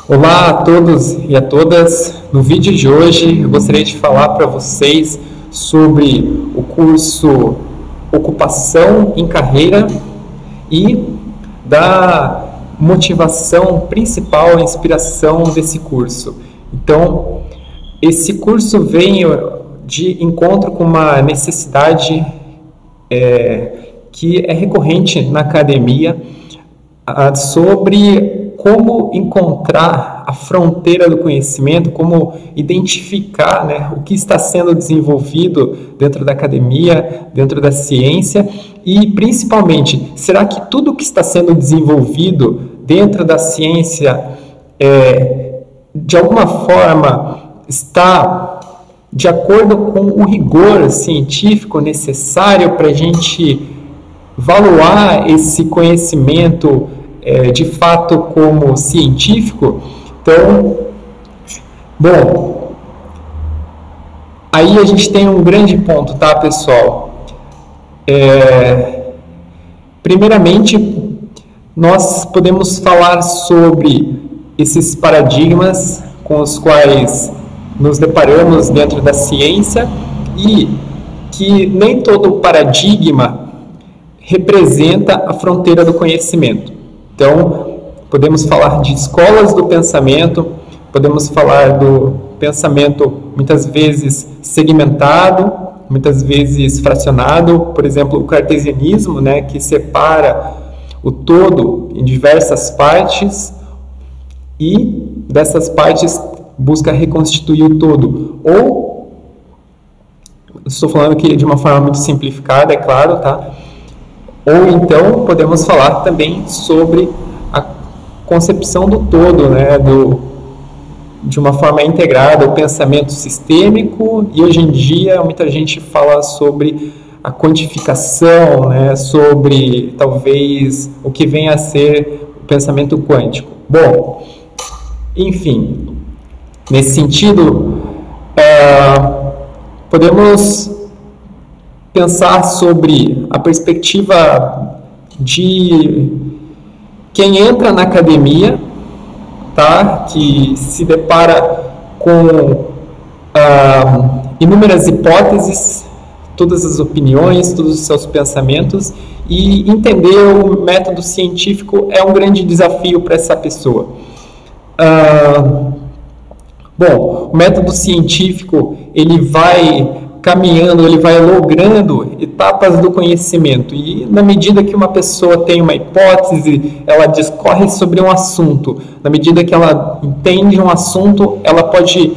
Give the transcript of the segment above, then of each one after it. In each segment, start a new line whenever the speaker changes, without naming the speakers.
Olá a todos e a todas. No vídeo de hoje eu gostaria de falar para vocês sobre o curso Ocupação em Carreira e da motivação principal, a inspiração desse curso. Então, esse curso vem de encontro com uma necessidade que é recorrente na academia sobre como encontrar a fronteira do conhecimento, como identificar, o que está sendo desenvolvido dentro da academia, dentro da ciência e, principalmente, será que tudo o que está sendo desenvolvido dentro da ciência, de alguma forma, está de acordo com o rigor científico necessário para a gente valuar esse conhecimento de fato como científico? Então, bom, aí a gente tem um grande ponto, tá, pessoal? Primeiramente, nós podemos falar sobre esses paradigmas com os quais nos deparamos dentro da ciência e que nem todo paradigma representa a fronteira do conhecimento. Então, podemos falar de escolas do pensamento, podemos falar do pensamento muitas vezes segmentado, muitas vezes fracionado, por exemplo, o cartesianismo, que separa o todo em diversas partes e dessas partes busca reconstituir o todo. Ou, estou falando aqui de uma forma muito simplificada, é claro, tá? Ou então podemos falar também sobre a concepção do todo, de uma forma integrada, o pensamento sistêmico, e hoje em dia muita gente fala sobre a quantificação, sobre talvez o que venha a ser o pensamento quântico. Bom, enfim, nesse sentido, podemos pensar sobre a perspectiva de quem entra na academia, tá? Que se depara com inúmeras hipóteses, todas as opiniões, todos os seus pensamentos, e entender o método científico é um grande desafio para essa pessoa. Bom, o método científico, ele vai caminhando, ele vai logrando etapas do conhecimento, e na medida que uma pessoa tem uma hipótese, ela discorre sobre um assunto, na medida que ela entende um assunto, ela pode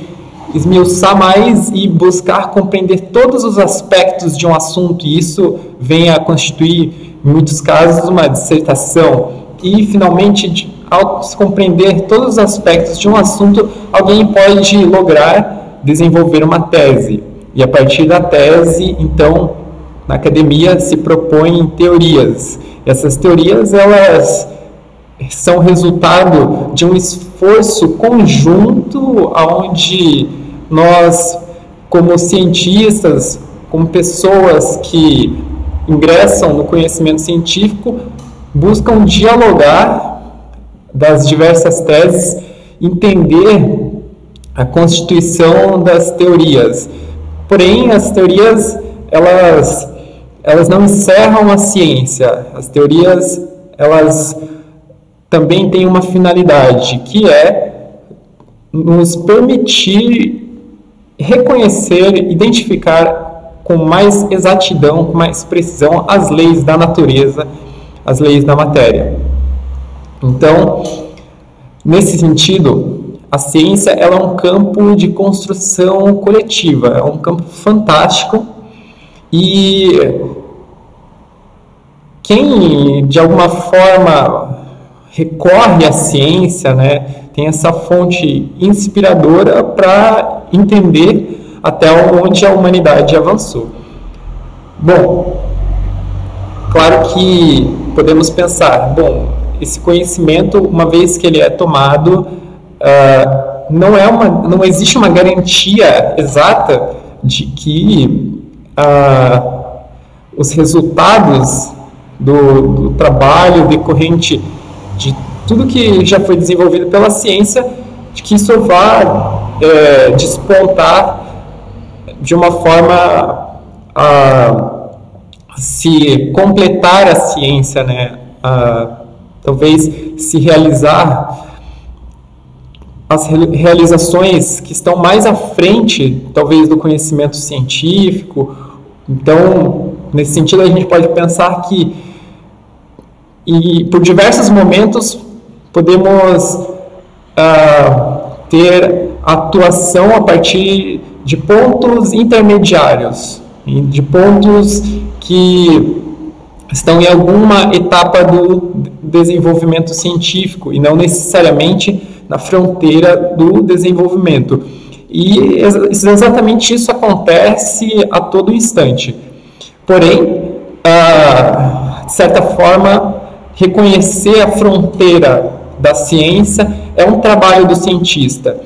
esmiuçar mais e buscar compreender todos os aspectos de um assunto, e isso vem a constituir, em muitos casos, uma dissertação, e finalmente, ao se compreender todos os aspectos de um assunto, alguém pode lograr desenvolver uma tese. E a partir da tese, então, na academia se propõem teorias. Essas teorias, elas são resultado de um esforço conjunto onde nós, como cientistas, como pessoas que ingressam no conhecimento científico, buscam dialogar das diversas teses, entender a constituição das teorias. Porém, as teorias, elas não encerram a ciência. As teorias, elas também têm uma finalidade, que é nos permitir reconhecer, identificar com mais exatidão, com mais precisão, as leis da natureza, as leis da matéria. Então, nesse sentido, a ciência ela é um campo de construção coletiva, é um campo fantástico, e quem de alguma forma recorre à ciência, tem essa fonte inspiradora para entender até onde a humanidade avançou. Bom, claro que podemos pensar, esse conhecimento, uma vez que ele é tomado, não existe uma garantia exata de que os resultados do trabalho decorrente de tudo que já foi desenvolvido pela ciência, de que isso vá despontar de uma forma a se completar a ciência, né? Talvez se realizar as realizações que estão mais à frente, talvez, do conhecimento científico. Então, nesse sentido, a gente pode pensar que, e por diversos momentos, podemos ter atuação a partir de pontos intermediários, de pontos que estão em alguma etapa do desenvolvimento científico e não necessariamente na fronteira do desenvolvimento. E exatamente isso acontece a todo instante. Porém, de certa forma, reconhecer a fronteira da ciência é um trabalho do cientista.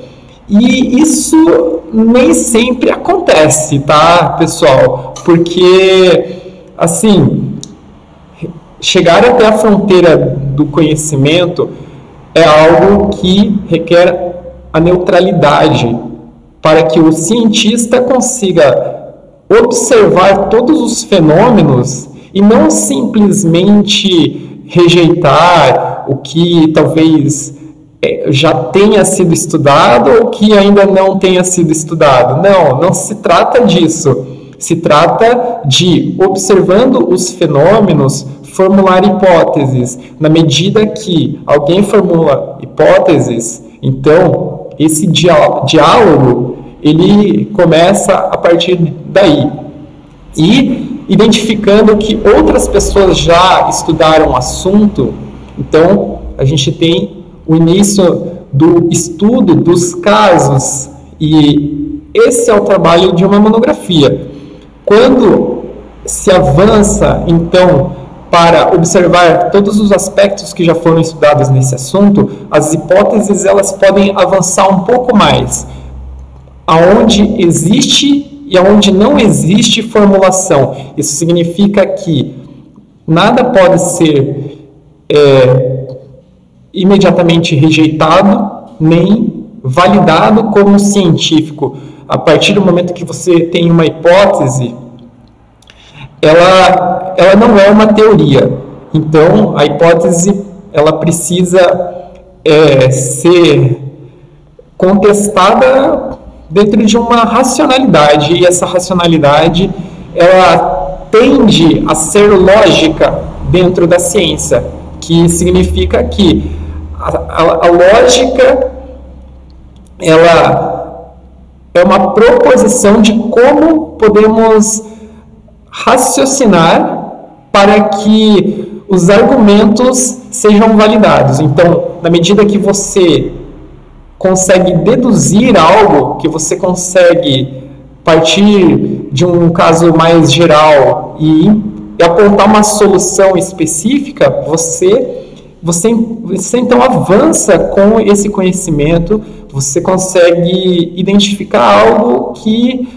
E isso nem sempre acontece, tá, pessoal? Porque, assim, chegar até a fronteira do conhecimento é algo que requer a neutralidade para que o cientista consiga observar todos os fenômenos e não simplesmente rejeitar o que talvez já tenha sido estudado ou que ainda não tenha sido estudado. Não se trata disso. Se trata de, observando os fenômenos, formular hipóteses. Na medida que alguém formula hipóteses, então esse diálogo ele começa a partir daí. E identificando que outras pessoas já estudaram o assunto, então a gente tem o início do estudo dos casos, e esse é o trabalho de uma monografia. Quando se avança, então, para observar todos os aspectos que já foram estudados nesse assunto, as hipóteses elas podem avançar um pouco mais, aonde existe e aonde não existe formulação. Isso significa que nada pode ser imediatamente rejeitado nem validado como científico. A partir do momento que você tem uma hipótese, ela não é uma teoria. Então, a hipótese ela precisa ser contestada dentro de uma racionalidade, e essa racionalidade ela tende a ser lógica dentro da ciência, que significa que a lógica ela é uma proposição de como podemos raciocinar para que os argumentos sejam validados. Então, na medida que você consegue deduzir algo, que você consegue partir de um caso mais geral e apontar uma solução específica, você então avança com esse conhecimento, você consegue identificar algo que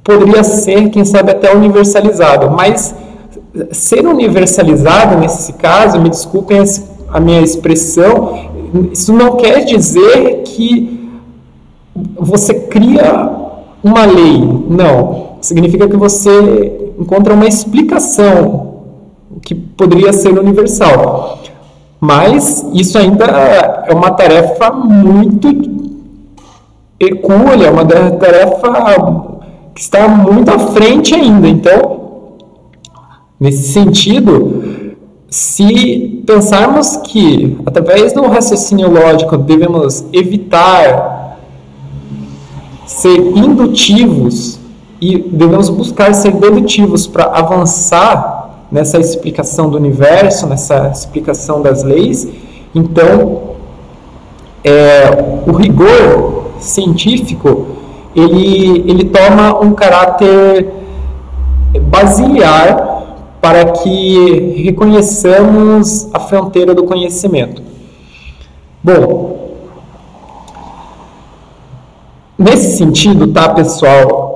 poderia ser, quem sabe, até universalizado. Mas ser universalizado, nesse caso, me desculpem a minha expressão, isso não quer dizer que você cria uma lei. Não. Significa que você encontra uma explicação que poderia ser universal. Mas isso ainda é uma tarefa muito hercúlea, uma tarefa que está muito à frente ainda. Então, nesse sentido, se pensarmos que, através do raciocínio lógico, devemos evitar ser indutivos e devemos buscar ser dedutivos para avançar nessa explicação do universo, nessa explicação das leis, então, o rigor científico, ele toma um caráter basilar para que reconheçamos a fronteira do conhecimento. Bom, nesse sentido, tá, pessoal,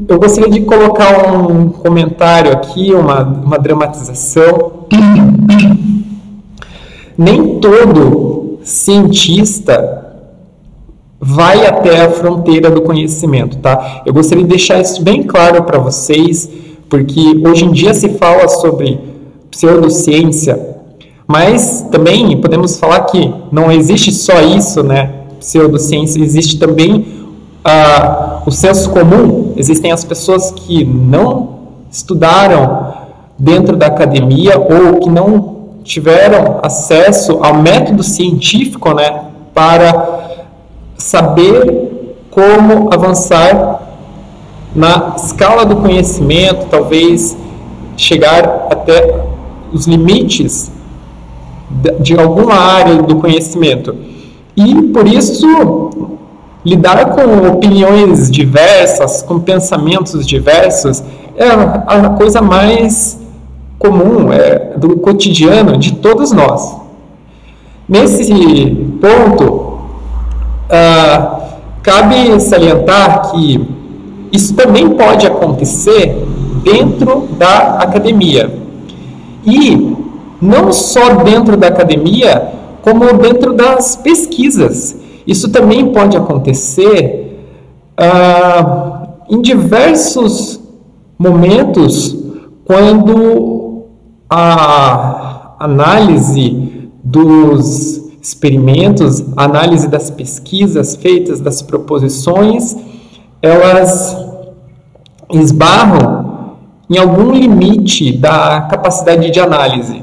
eu gostaria de colocar um comentário aqui, uma dramatização. nem todo cientista vai até a fronteira do conhecimento, tá? Eu gostaria de deixar isso bem claro para vocês, porque hoje em dia se fala sobre pseudociência, mas também podemos falar que não existe só isso, né? Pseudociência, existe também o senso comum. Existem as pessoas que não estudaram dentro da academia ou que não tiveram acesso ao método científico, né, para saber como avançar na escala do conhecimento, talvez chegar até os limites de alguma área do conhecimento. E, por isso, lidar com opiniões diversas, com pensamentos diversos, é a coisa mais comum, do cotidiano de todos nós. Nesse ponto, cabe salientar que isso também pode acontecer dentro da academia. E não só dentro da academia, como dentro das pesquisas. Isso também pode acontecer em diversos momentos, quando a análise dos experimentos, a análise das pesquisas feitas, das proposições, elas esbarram em algum limite da capacidade de análise.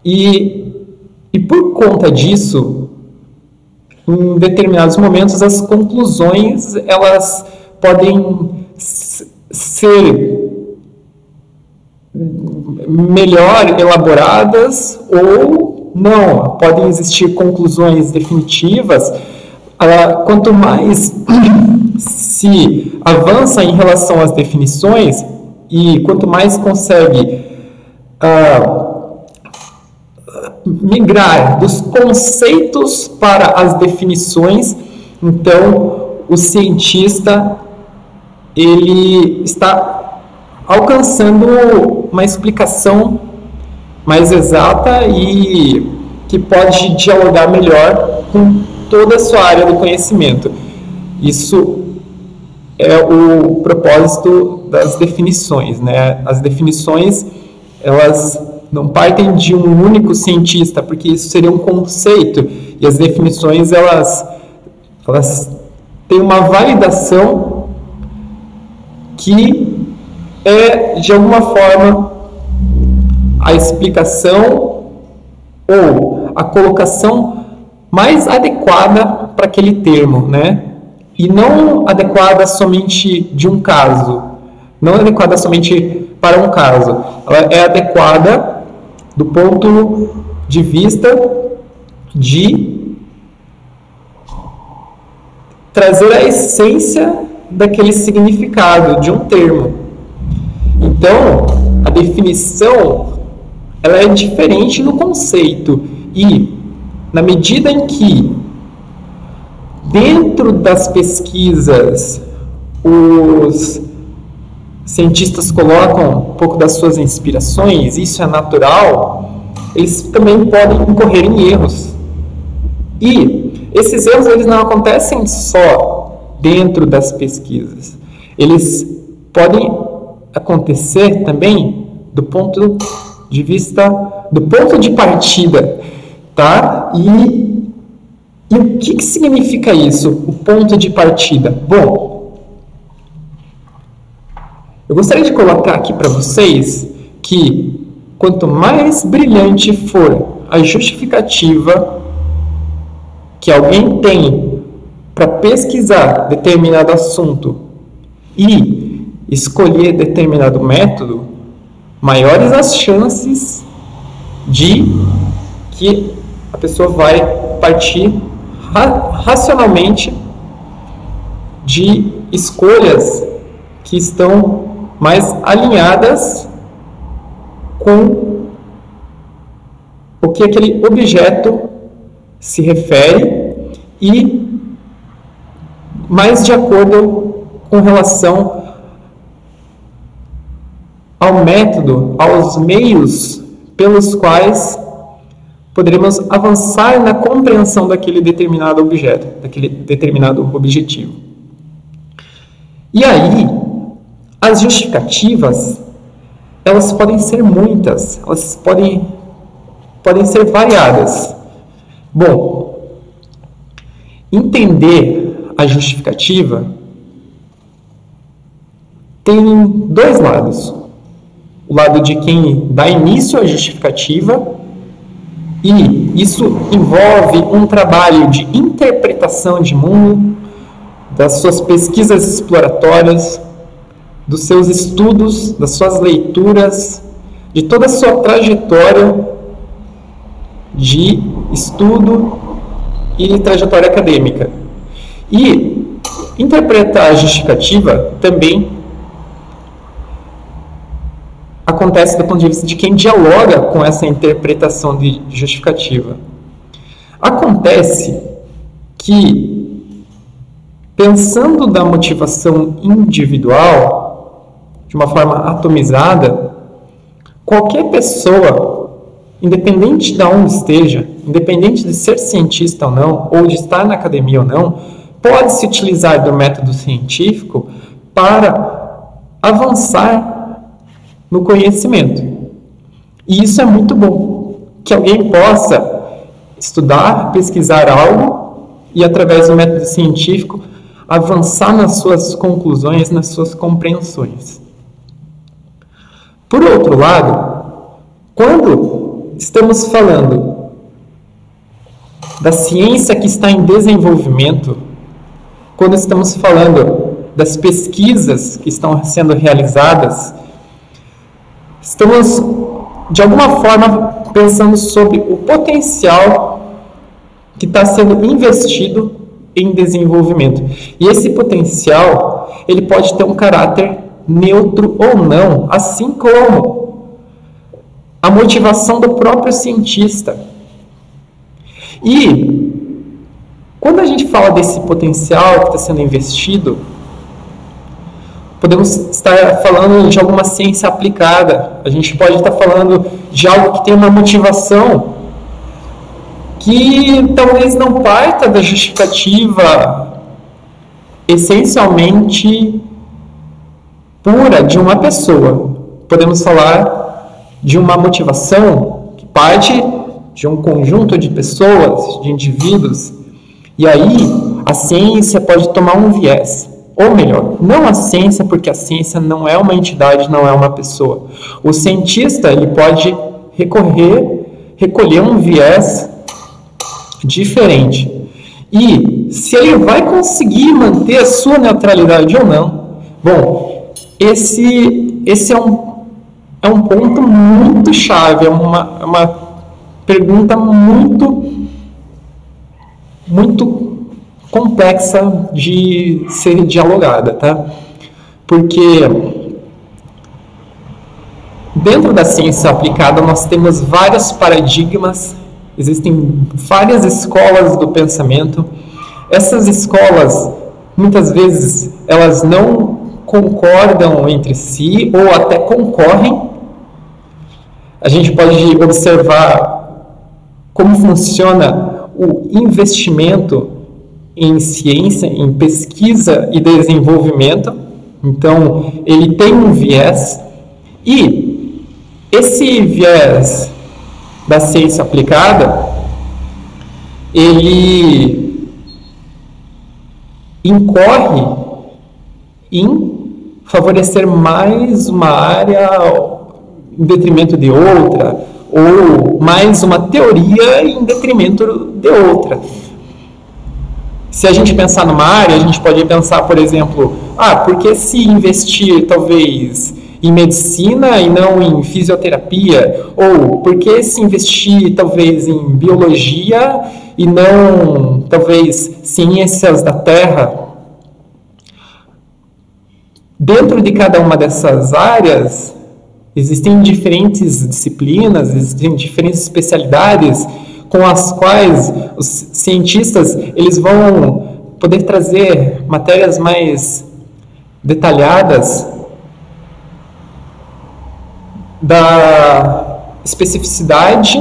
E por conta disso, em determinados momentos, as conclusões elas podem ser melhor elaboradas ou não. Podem existir conclusões definitivas. Quanto mais se avança em relação às definições e quanto mais consegue migrar dos conceitos para as definições, então o cientista ele está alcançando uma explicação mais exata e que pode dialogar melhor com toda a sua área do conhecimento. Isso é o propósito das definições, né? As definições, elas não partem de um único cientista, porque isso seria um conceito, e as definições, elas têm uma validação que é, de alguma forma, a explicação ou a colocação mais adequada para aquele termo, né? E não adequada somente de um caso, não adequada somente para um caso. Ela é adequada do ponto de vista de trazer a essência daquele significado de um termo. Então, a definição ela é diferente do conceito e, na medida em que dentro das pesquisas os cientistas colocam um pouco das suas inspirações, isso é natural, eles também podem incorrer em erros. E esses erros eles não acontecem só dentro das pesquisas. Eles podem acontecer também do ponto de vista, do ponto de partida, tá? E o que significa isso, o ponto de partida? Bom, eu gostaria de colocar aqui para vocês que quanto mais brilhante for a justificativa que alguém tem para pesquisar determinado assunto e escolher determinado método, maiores as chances de que a pessoa vai partir racionalmente de escolhas que estão mais alinhadas com o que aquele objeto se refere e mais de acordo com relação ao método, aos meios pelos quais poderemos avançar na compreensão daquele determinado objeto, daquele determinado objetivo. E aí, as justificativas, elas podem ser muitas, elas podem ser variadas. Bom, entender a justificativa tem dois lados. O lado de quem dá início à justificativa, e isso envolve um trabalho de interpretação de mundo, das suas pesquisas exploratórias, dos seus estudos, das suas leituras, de toda a sua trajetória de estudo e trajetória acadêmica. E interpretar a justificativa também acontece do ponto de vista de quem dialoga com essa interpretação de justificativa. Acontece que, pensando da motivação individual, de uma forma atomizada, qualquer pessoa, independente de onde esteja, independente de ser cientista ou não, ou de estar na academia ou não, pode se utilizar do método científico para avançar no conhecimento. E isso é muito bom, que alguém possa estudar, pesquisar algo e, através do método científico, avançar nas suas conclusões, nas suas compreensões. Por outro lado, quando estamos falando da ciência que está em desenvolvimento, quando estamos falando das pesquisas que estão sendo realizadas, estamos, de alguma forma, pensando sobre o potencial que está sendo investido em desenvolvimento. E esse potencial, ele pode ter um caráter neutro ou não, assim como a motivação do próprio cientista. E, quando a gente fala desse potencial que está sendo investido, podemos estar falando de alguma ciência aplicada. A gente pode estar falando de algo que tem uma motivação que talvez não parta da justificativa essencialmente pura de uma pessoa. Podemos falar de uma motivação que parte de um conjunto de pessoas, de indivíduos, e aí a ciência pode tomar um viés. Ou melhor, não a ciência, porque a ciência não é uma entidade, não é uma pessoa. O cientista, ele pode recolher um viés diferente. E se ele vai conseguir manter a sua neutralidade ou não, bom, esse é um ponto muito chave, é uma pergunta muito complexa de ser dialogada, tá? Porque dentro da ciência aplicada nós temos vários paradigmas, existem várias escolas do pensamento. Essas escolas, muitas vezes, elas não concordam entre si ou até concorrem. A gente pode observar como funciona o investimento em ciência, em pesquisa e desenvolvimento. Então, ele tem um viés, e esse viés da ciência aplicada, ele incorre em favorecer mais uma área em detrimento de outra, ou mais uma teoria em detrimento de outra. Se a gente pensar numa área, a gente pode pensar, por exemplo, por que se investir talvez em medicina e não em fisioterapia? Ou por que se investir talvez em biologia e não talvez ciências da terra? Dentro de cada uma dessas áreas, existem diferentes disciplinas, existem diferentes especialidades com as quais os cientistas eles vão poder trazer matérias mais detalhadas da especificidade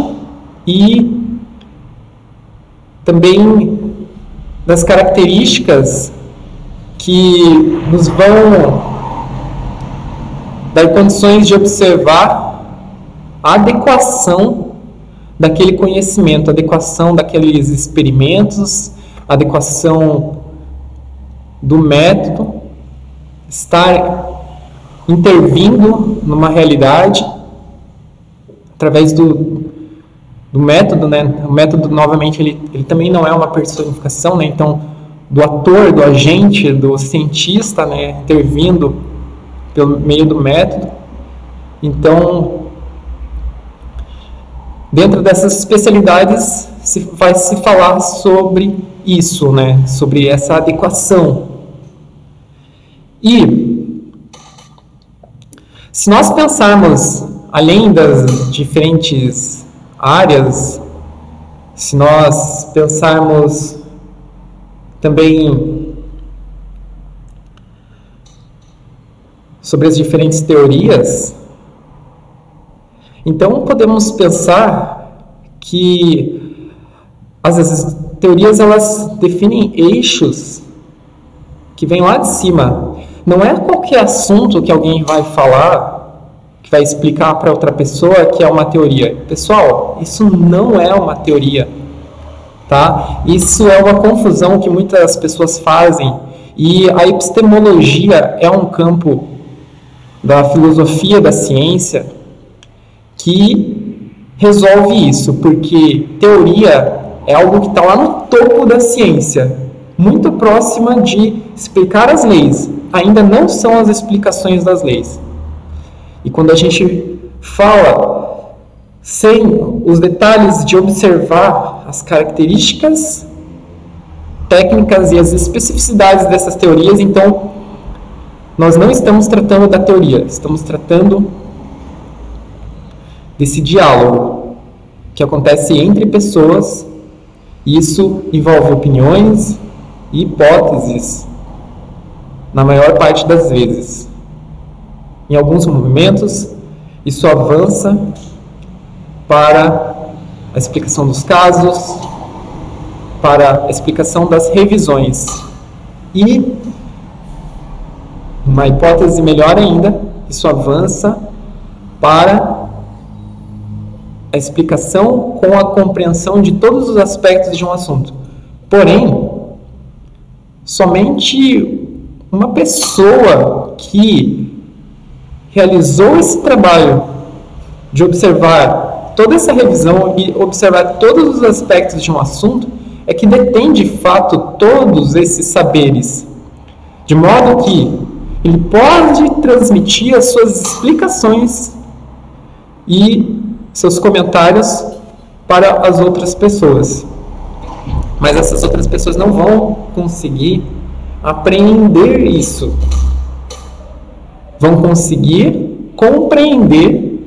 e também das características que nos vão dar condições de observar a adequação daquele conhecimento, a adequação daqueles experimentos, a adequação do método, estar intervindo numa realidade através do método, né? O método, novamente, ele também não é uma personificação, né? Então, do ator, do agente, do cientista, né? Intervindo pelo meio do método. Então, dentro dessas especialidades, vai se falar sobre isso, né? Sobre essa adequação. E se nós pensarmos além das diferentes áreas, se nós pensarmos também sobre as diferentes teorias, então podemos pensar que as teorias, elas definem eixos que vêm lá de cima. Não é qualquer assunto que alguém vai falar, que vai explicar para outra pessoa que é uma teoria. Pessoal, isso não é uma teoria, tá? Isso é uma confusão que muitas pessoas fazem. E a epistemologia é um campo da filosofia da ciência que resolve isso, porque teoria é algo que está lá no topo da ciência, muito próxima de explicar as leis. Ainda não são as explicações das leis. E quando a gente fala sem os detalhes de observar as características técnicas e as especificidades dessas teorias, então nós não estamos tratando da teoria, estamos tratando desse diálogo que acontece entre pessoas. Isso envolve opiniões e hipóteses, na maior parte das vezes. Em alguns movimentos, isso avança para a explicação dos casos, para a explicação das revisões. E, uma hipótese melhor ainda, isso avança para a explicação com a compreensão de todos os aspectos de um assunto. Porém, somente uma pessoa que realizou esse trabalho de observar toda essa revisão e observar todos os aspectos de um assunto é que detém de fato todos esses saberes, de modo que ele pode transmitir as suas explicações e seus comentários para as outras pessoas. Mas essas outras pessoas não vão conseguir apreender isso. Vão conseguir compreender,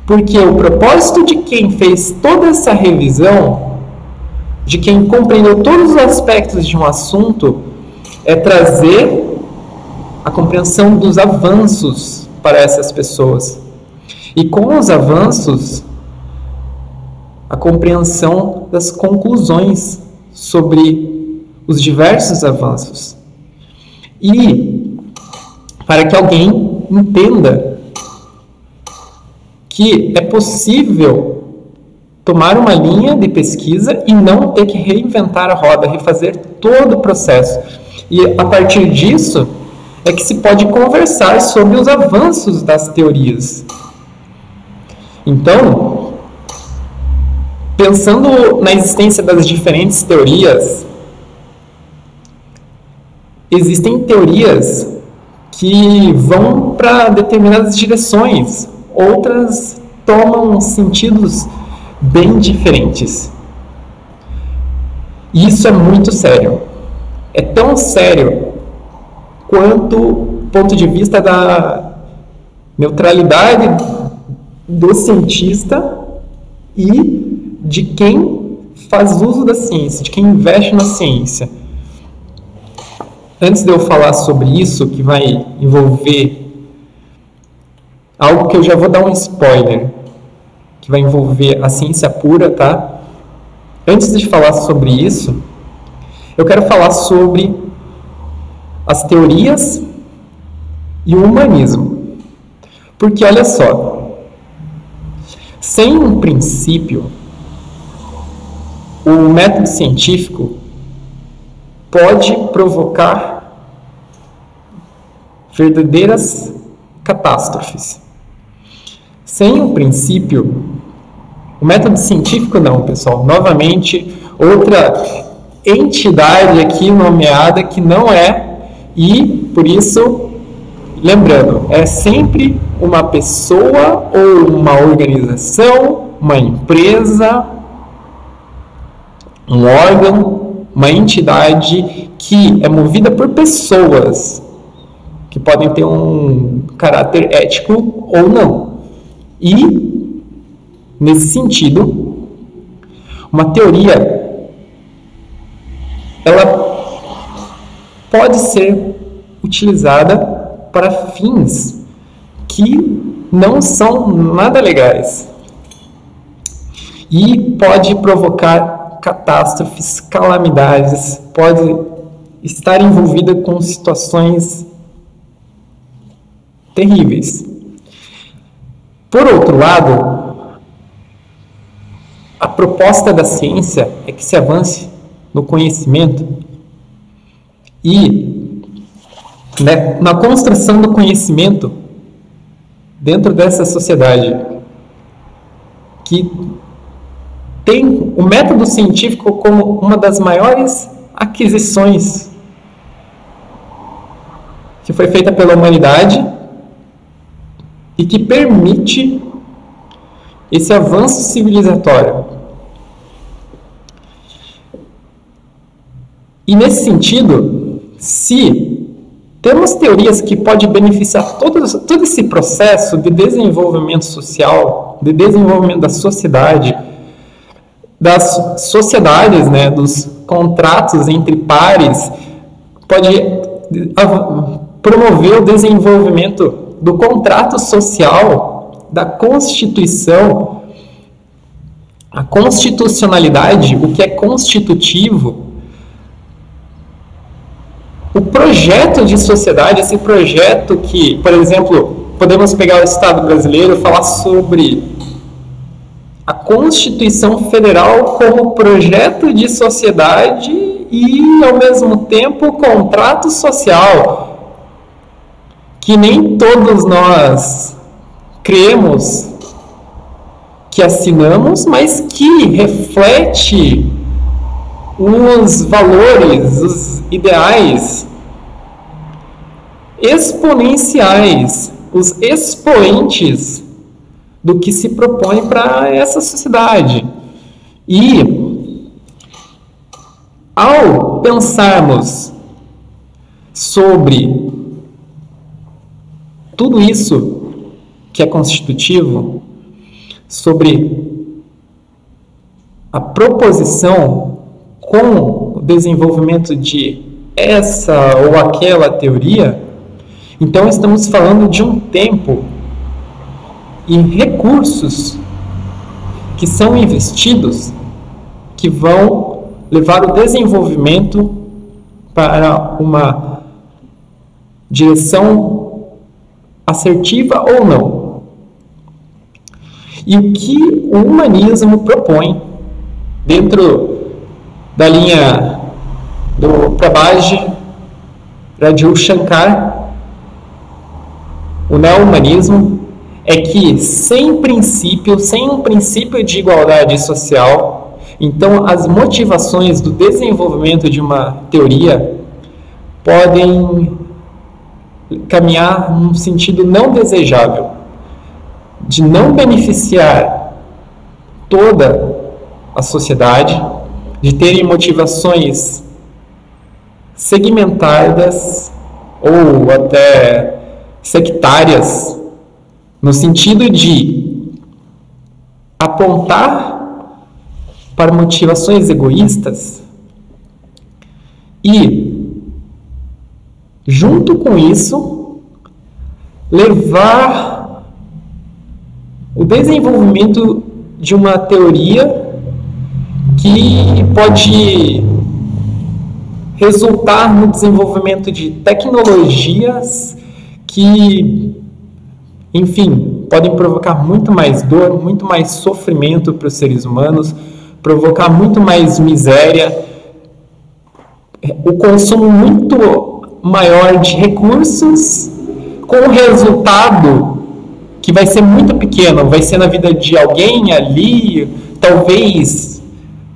porque o propósito de quem fez toda essa revisão, de quem compreendeu todos os aspectos de um assunto, é trazer a compreensão dos avanços para essas pessoas. E com os avanços, a compreensão das conclusões sobre os diversos avanços. E para que alguém entenda que é possível tomar uma linha de pesquisa e não ter que reinventar a roda, refazer todo o processo. E a partir disso é que se pode conversar sobre os avanços das teorias. Então, pensando na existência das diferentes teorias, existem teorias que vão para determinadas direções, outras tomam sentidos bem diferentes. E isso é muito sério. É tão sério quanto o ponto de vista da neutralidade do cientista e de quem faz uso da ciência, de quem investe na ciência. Antes de eu falar sobre isso, que vai envolver algo que eu já vou dar um spoiler, que vai envolver a ciência pura, tá? Antes de falar sobre isso, eu quero falar sobre as teorias e o humanismo. Porque olha só, sem um princípio, o método científico pode provocar verdadeiras catástrofes. Sem um princípio, o método científico não, pessoal. Novamente, outra entidade aqui nomeada que não é, e por isso, lembrando, é sempre uma pessoa ou uma organização, uma empresa, um órgão, uma entidade que é movida por pessoas que podem ter um caráter ético ou não. E, nesse sentido, uma teoria, ela pode ser utilizada para fins que não são nada legais e pode provocar catástrofes, calamidades, pode estar envolvida com situações terríveis. Por outro lado, a proposta da ciência é que se avance no conhecimento e na construção do conhecimento dentro dessa sociedade que tem o método científico como uma das maiores aquisições que foi feita pela humanidade e que permite esse avanço civilizatório. E nesse sentido, se temos teorias que podem beneficiar todo esse processo de desenvolvimento social, de desenvolvimento da sociedade, das sociedades, né, dos contratos entre pares, pode promover o desenvolvimento do contrato social, da Constituição, a constitucionalidade, o que é constitutivo, o projeto de sociedade, esse projeto que, por exemplo, podemos pegar o Estado brasileiro e falar sobre a Constituição Federal como projeto de sociedade e, ao mesmo tempo, contrato social, que nem todos nós cremos que assinamos, mas que reflete os valores, os ideais exponenciais, os expoentes do que se propõe para essa sociedade. E, ao pensarmos sobre tudo isso que é constitutivo, sobre a proposição com o desenvolvimento de essa ou aquela teoria, então estamos falando de um tempo e recursos que são investidos que vão levar o desenvolvimento para uma direção assertiva ou não. E o que o humanismo propõe dentro da linha do Prabhaji Raju Shankar, o neo-humanismo, é que sem um princípio de igualdade social, então as motivações do desenvolvimento de uma teoria podem caminhar num sentido não desejável, de não beneficiar toda a sociedade, de terem motivações segmentadas ou até sectárias, no sentido de apontar para motivações egoístas e, junto com isso, levar o desenvolvimento de uma teoria que pode resultar no desenvolvimento de tecnologias que, enfim, podem provocar muito mais dor, muito mais sofrimento para os seres humanos, provocar muito mais miséria, o consumo muito maior de recursos, com um resultado que vai ser muito pequeno, vai ser na vida de alguém ali, talvez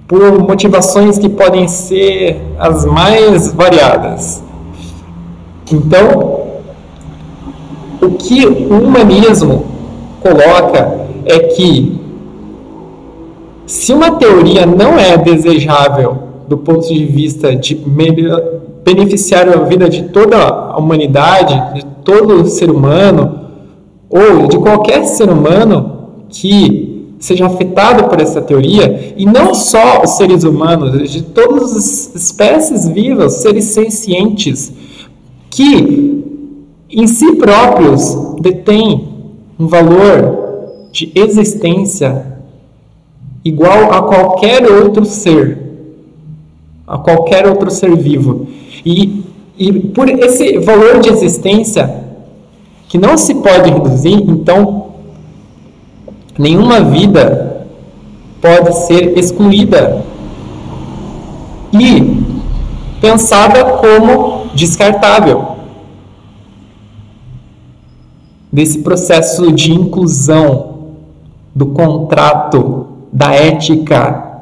por motivações que podem ser as mais variadas. Então, o que o humanismo coloca é que se uma teoria não é desejável do ponto de vista de beneficiar a vida de toda a humanidade, de todo ser humano, ou de qualquer ser humano que seja afetado por essa teoria, e não só os seres humanos, de todas as espécies vivas, seres sencientes, que em si próprios detêm um valor de existência igual a qualquer outro ser, vivo. E por esse valor de existência que não se pode reduzir, então nenhuma vida pode ser excluída e pensada como descartável desse processo de inclusão do contrato, da ética,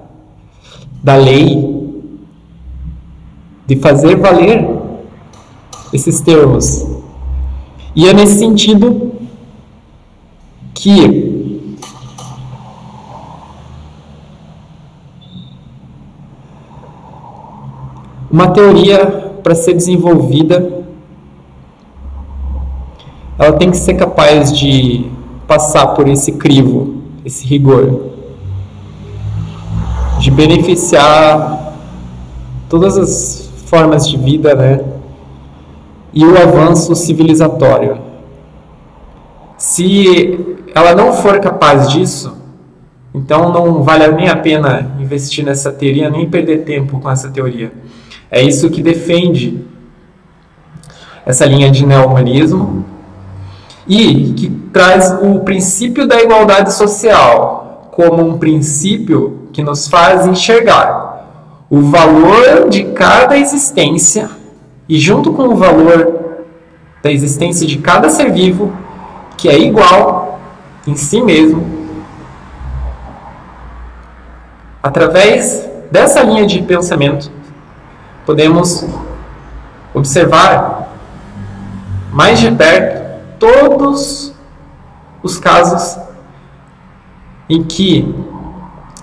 da lei, de fazer valer esses termos. E é nesse sentido que uma teoria, para ser desenvolvida, ela tem que ser capaz de passar por esse crivo, esse rigor, de beneficiar todas as formas de vida, né? E o avanço civilizatório. Se ela não for capaz disso, então não vale nem a pena investir nessa teoria, nem perder tempo com essa teoria. É isso que defende essa linha de neo-humanismo e que traz o princípio da igualdade social como um princípio que nos faz enxergar o valor de cada existência e, junto com o valor da existência de cada ser vivo, que é igual em si mesmo, através dessa linha de pensamento, podemos observar mais de perto todos os casos em que,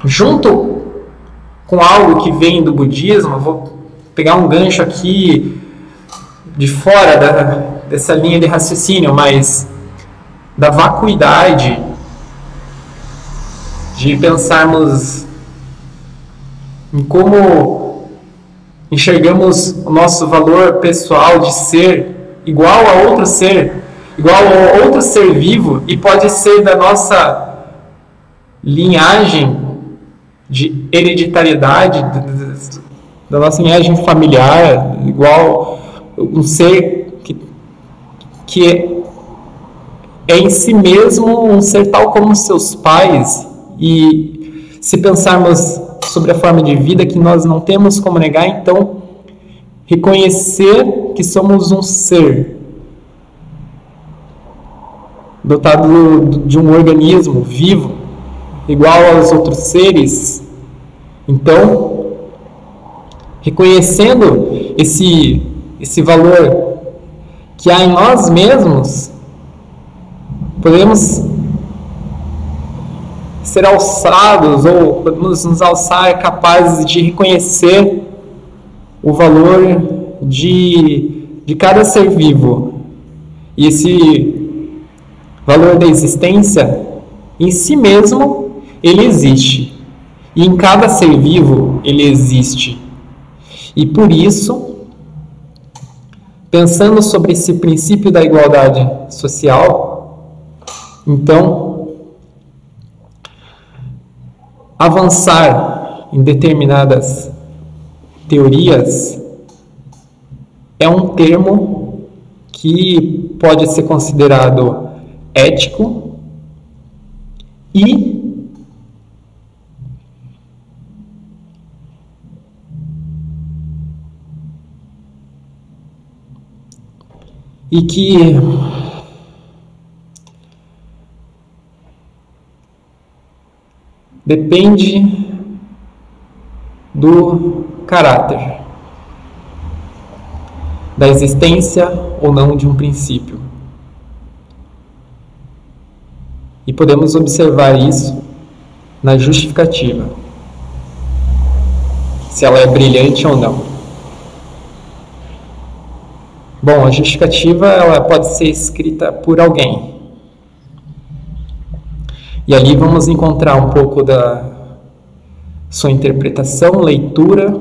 junto com algo que vem do budismo, vou pegar um gancho aqui de fora dessa linha de raciocínio, mas da vacuidade de pensarmos em como enxergamos o nosso valor pessoal de ser igual a outro ser, igual a outro ser vivo, e pode ser da nossa linhagem de hereditariedade, da nossa linhagem familiar, igual um ser que é em si mesmo um ser tal como seus pais. E se pensarmos sobre a forma de vida que nós não temos como negar, então reconhecer que somos um ser dotado de um organismo vivo, igual aos outros seres. Então, reconhecendo esse valor que há em nós mesmos, podemos ser alçados, ou podemos nos alçar capazes de reconhecer o valor de cada ser vivo. E esse valor da existência, em si mesmo, ele existe. E em cada ser vivo, ele existe. E por isso, pensando sobre esse princípio da igualdade social, então, avançar em determinadas teorias é um termo que pode ser considerado ético e que depende do caráter, da existência ou não de um princípio. E podemos observar isso na justificativa, se ela é brilhante ou não. Bom, a justificativa ela pode ser escrita por alguém. E ali vamos encontrar um pouco da sua interpretação, leitura,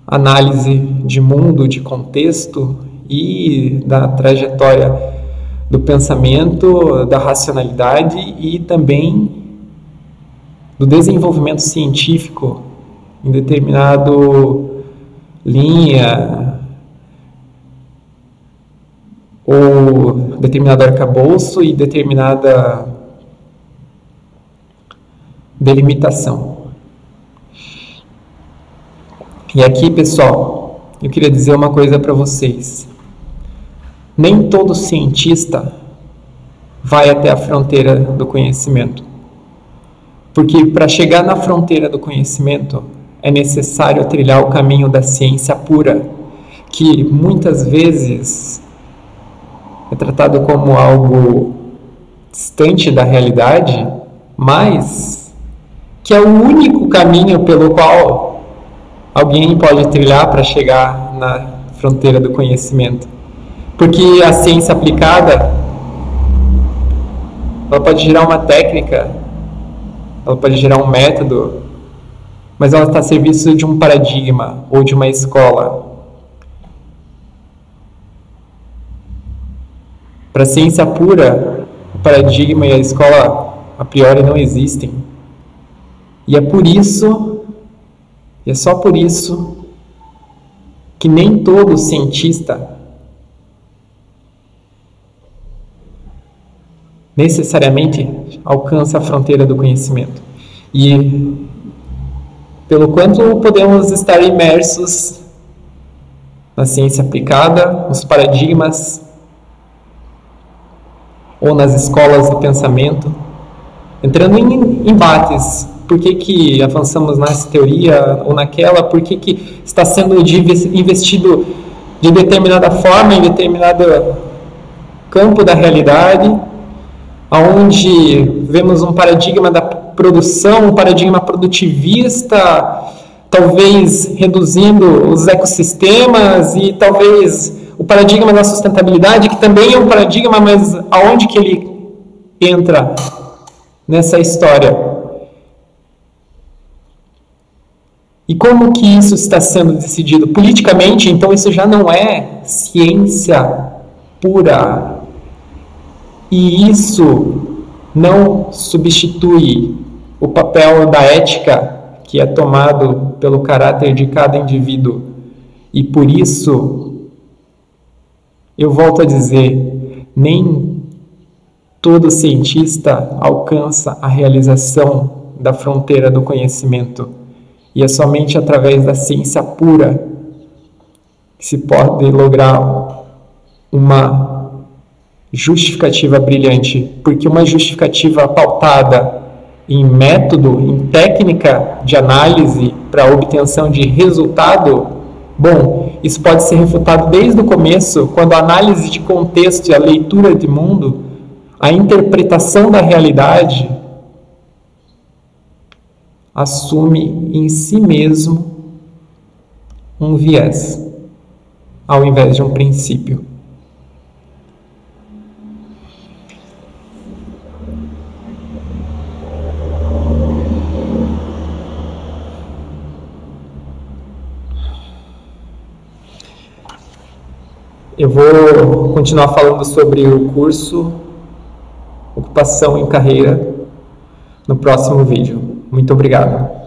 análise de mundo, de contexto e da trajetória do pensamento, da racionalidade e também do desenvolvimento científico em determinado linha ou determinado arcabouço e determinada delimitação. E aqui, pessoal, eu queria dizer uma coisa para vocês. Nem todo cientista vai até a fronteira do conhecimento. Porque para chegar na fronteira do conhecimento é necessário trilhar o caminho da ciência pura, que muitas vezes é tratado como algo distante da realidade, mas que é o único caminho pelo qual alguém pode trilhar para chegar na fronteira do conhecimento. Porque a ciência aplicada, ela pode gerar uma técnica, ela pode gerar um método, mas ela está a serviço de um paradigma ou de uma escola. Para a ciência pura, o paradigma e a escola a priori não existem. E é por isso, e é só por isso, que nem todo cientista necessariamente alcança a fronteira do conhecimento. E pelo quanto podemos estar imersos na ciência aplicada, nos paradigmas, ou nas escolas do pensamento, entrando em embates. Por que avançamos nessa teoria ou naquela? Por que está sendo investido de determinada forma em determinado campo da realidade, onde vemos um paradigma da produção, um paradigma produtivista, talvez reduzindo os ecossistemas e talvez o paradigma da sustentabilidade, que também é um paradigma, mas aonde que ele entra nessa história? E como que isso está sendo decidido? Politicamente, então isso já não é ciência pura. E isso não substitui o papel da ética que é tomado pelo caráter de cada indivíduo. E por isso, eu volto a dizer, nem todo cientista alcança a realização da fronteira do conhecimento. E é somente através da ciência pura que se pode lograr uma justificativa brilhante. Porque uma justificativa pautada em método, em técnica de análise para a obtenção de resultado, bom, isso pode ser refutado desde o começo, quando a análise de contexto e a leitura de mundo, a interpretação da realidade, assume em si mesmo um viés, ao invés de um princípio. Eu vou continuar falando sobre o curso Ocupação em Carreira no próximo vídeo. Muito obrigado.